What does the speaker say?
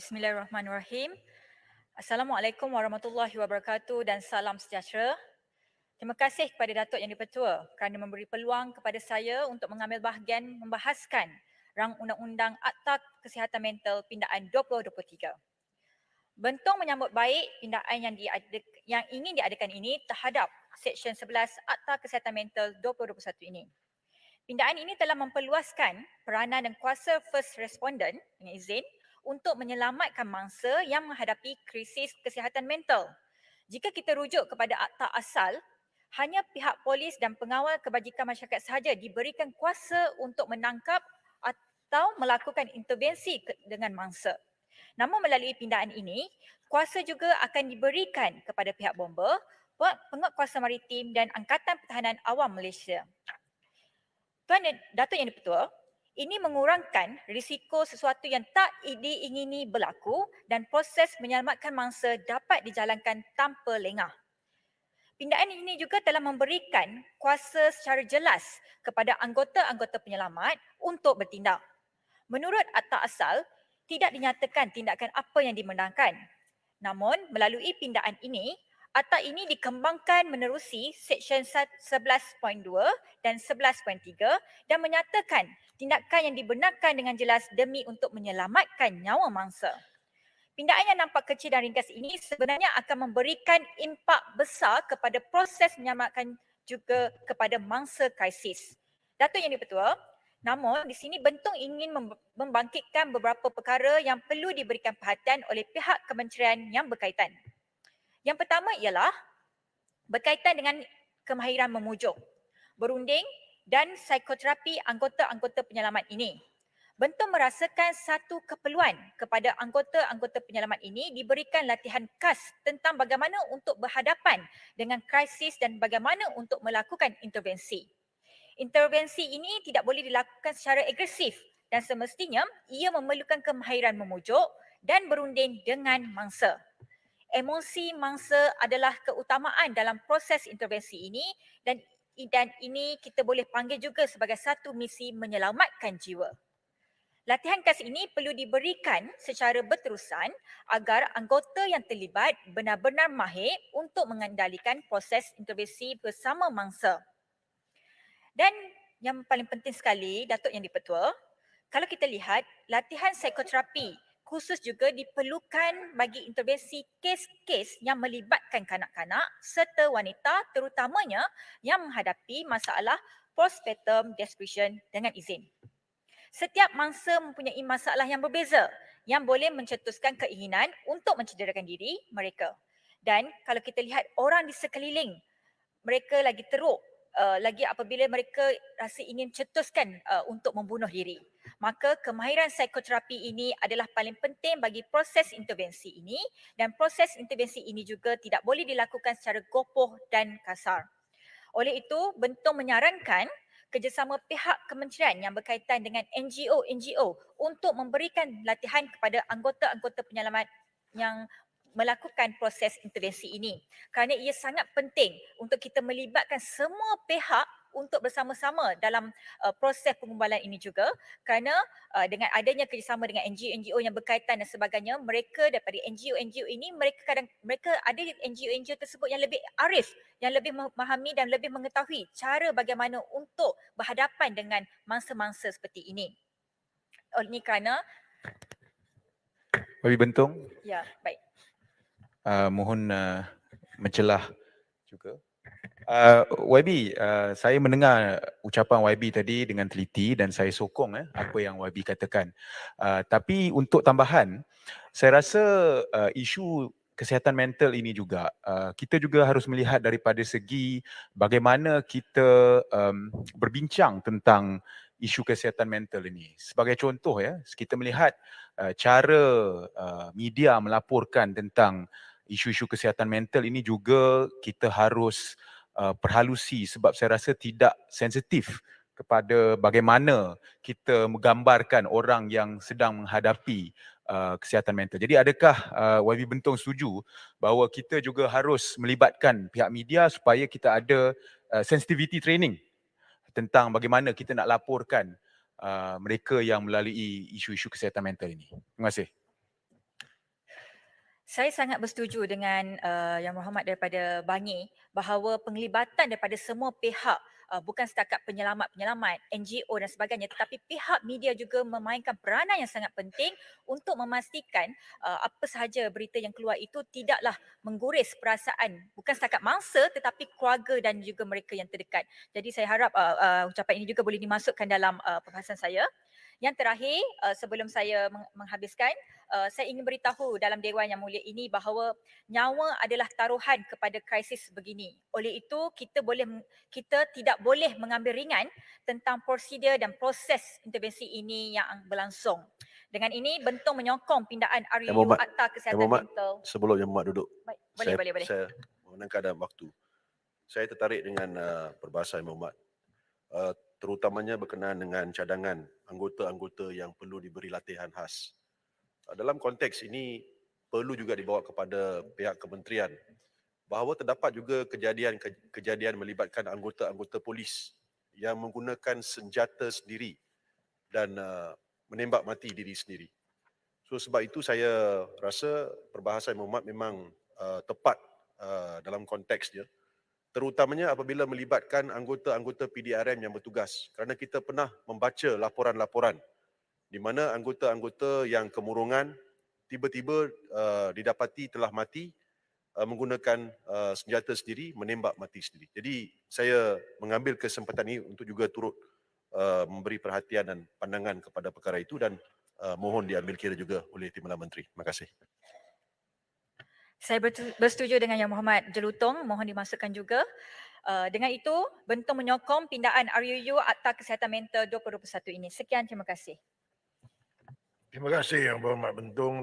Bismillahirrahmanirrahim. Assalamualaikum warahmatullahi wabarakatuh dan salam sejahtera. Terima kasih kepada Datuk Yang di-Pertua kerana memberi peluang kepada saya untuk mengambil bahagian membahaskan rang undang-undang Akta Kesihatan Mental Pindaan 2023. Bentong menyambut baik pindaan yang ingin diadakan ini terhadap Seksyen 11 Akta Kesihatan Mental 2021 ini. Pindaan ini telah memperluaskan peranan dan kuasa first respondent dengan izin untuk menyelamatkan mangsa yang menghadapi krisis kesihatan mental. Jika kita rujuk kepada akta asal, hanya pihak polis dan pengawal kebajikan masyarakat sahaja diberikan kuasa untuk menangkap atau melakukan intervensi dengan mangsa. Namun melalui pindaan ini, kuasa juga akan diberikan kepada pihak bomba, penguatkuasa maritim dan Angkatan Pertahanan Awam Malaysia. Datuk Yang di-Pertua, ini mengurangkan risiko sesuatu yang tak diingini berlaku dan proses menyelamatkan mangsa dapat dijalankan tanpa lengah. Pindaan ini juga telah memberikan kuasa secara jelas kepada anggota-anggota penyelamat untuk bertindak. Menurut akta asal, tidak dinyatakan tindakan apa yang dibenarkan. Namun, melalui pindaan ini, akta ini dikembangkan menerusi Seksyen 11.2 dan 11.3 dan menyatakan tindakan yang dibenarkan dengan jelas demi untuk menyelamatkan nyawa mangsa. Pindaan yang nampak kecil dan ringkas ini sebenarnya akan memberikan impak besar kepada proses menyelamatkan juga kepada mangsa krisis. Datuk Yang di-Pertua, namun di sini Bentong ingin membangkitkan beberapa perkara yang perlu diberikan perhatian oleh pihak kementerian yang berkaitan. Yang pertama ialah berkaitan dengan kemahiran memujuk, berunding dan psikoterapi anggota-anggota penyelamat ini. Bentong merasakan satu keperluan kepada anggota-anggota penyelamat ini diberikan latihan khas tentang bagaimana untuk berhadapan dengan krisis dan bagaimana untuk melakukan intervensi. Intervensi ini tidak boleh dilakukan secara agresif dan semestinya ia memerlukan kemahiran memujuk dan berunding dengan mangsa. Emosi mangsa adalah keutamaan dalam proses intervensi ini dan ini kita boleh panggil juga sebagai satu misi menyelamatkan jiwa. Latihan khas ini perlu diberikan secara berterusan agar anggota yang terlibat benar-benar mahir untuk mengendalikan proses intervensi bersama mangsa. Dan yang paling penting sekali, Datuk Yang di-Pertua, kalau kita lihat latihan psikoterapi khusus juga diperlukan bagi intervensi kes-kes yang melibatkan kanak-kanak serta wanita terutamanya yang menghadapi masalah postpartum depression dengan izin. Setiap mangsa mempunyai masalah yang berbeza yang boleh mencetuskan keinginan untuk mencederakan diri mereka. Dan kalau kita lihat orang di sekeliling, mereka lagi teruk, lagi apabila mereka rasa ingin cetuskan untuk membunuh diri. Maka kemahiran psikoterapi ini adalah paling penting bagi proses intervensi ini dan proses intervensi ini juga tidak boleh dilakukan secara gopoh dan kasar. Oleh itu, Bentong menyarankan kerjasama pihak kementerian yang berkaitan dengan NGO untuk memberikan latihan kepada anggota-anggota penyelamat yang melakukan proses intervensi ini. Kerana ia sangat penting untuk kita melibatkan semua pihak untuk bersama-sama dalam proses pengumbalan ini juga, kerana dengan adanya kerjasama dengan NGO yang berkaitan dan sebagainya, mereka daripada NGO ini mereka ada NGO tersebut yang lebih arif, yang lebih memahami dan lebih mengetahui cara bagaimana untuk berhadapan dengan mangsa-mangsa seperti ini. Oleh kerana Bagi Bentong, ya, baik. mohon mencelah juga. YB, saya mendengar ucapan YB tadi dengan teliti dan saya sokong apa yang YB katakan. Tapi untuk tambahan, saya rasa isu kesihatan mental ini juga, kita juga harus melihat daripada segi bagaimana kita berbincang tentang isu kesihatan mental ini. Sebagai contoh kita melihat cara media melaporkan tentang isu-isu kesihatan mental ini juga kita harus perhalusi sebab saya rasa tidak sensitif kepada bagaimana kita menggambarkan orang yang sedang menghadapi kesihatan mental. Jadi adakah YB Bentong setuju bahawa kita juga harus melibatkan pihak media supaya kita ada sensitivity training tentang bagaimana kita nak laporkan mereka yang melalui isu-isu kesihatan mental ini? Terima kasih. Saya sangat bersetuju dengan Yang Berhormat daripada Bangi bahawa penglibatan daripada semua pihak, bukan setakat penyelamat-penyelamat, NGO dan sebagainya, tetapi pihak media juga memainkan peranan yang sangat penting untuk memastikan apa sahaja berita yang keluar itu tidaklah mengguris perasaan bukan setakat mangsa tetapi keluarga dan juga mereka yang terdekat. Jadi saya harap ucapan ini juga boleh dimasukkan dalam perbahasan saya. Yang terakhir, sebelum saya menghabiskan, saya ingin beritahu dalam Dewan Yang Mulia ini bahawa nyawa adalah taruhan kepada krisis begini. Oleh itu, kita tidak boleh mengambil ringan tentang prosedur dan proses intervensi ini yang berlangsung. Dengan ini, Bentong menyokong pindaan Yang RUU Berhormat, Akta Yang Kesihatan Berhormat, Mental. sebelum Yang Berhormat duduk, Baik, boleh. saya mohon keadaan waktu. Saya tertarik dengan perbahasan Yang Berhormat, terutamanya berkenaan dengan cadangan anggota-anggota yang perlu diberi latihan khas. Dalam konteks ini, perlu juga dibawa kepada pihak kementerian bahawa terdapat juga kejadian melibatkan anggota-anggota polis yang menggunakan senjata sendiri dan menembak mati diri sendiri. So sebab itu saya rasa perbahasan Yang Berhormat memang tepat dalam konteks dia, terutamanya apabila melibatkan anggota-anggota PDRM yang bertugas, kerana kita pernah membaca laporan-laporan di mana anggota-anggota yang kemurungan tiba-tiba didapati telah mati menggunakan senjata sendiri, menembak mati sendiri. Jadi saya mengambil kesempatan ini untuk juga turut memberi perhatian dan pandangan kepada perkara itu dan mohon diambil kira juga oleh Timbalan Menteri. Terima kasih. Saya bersetuju dengan Yang Berhormat Jelutong, mohon dimasukkan juga. Dengan itu, Bentong menyokong pindaan RUU Akta Kesihatan Mental 2021 ini. Sekian, terima kasih. Terima kasih Yang Berhormat Bentong.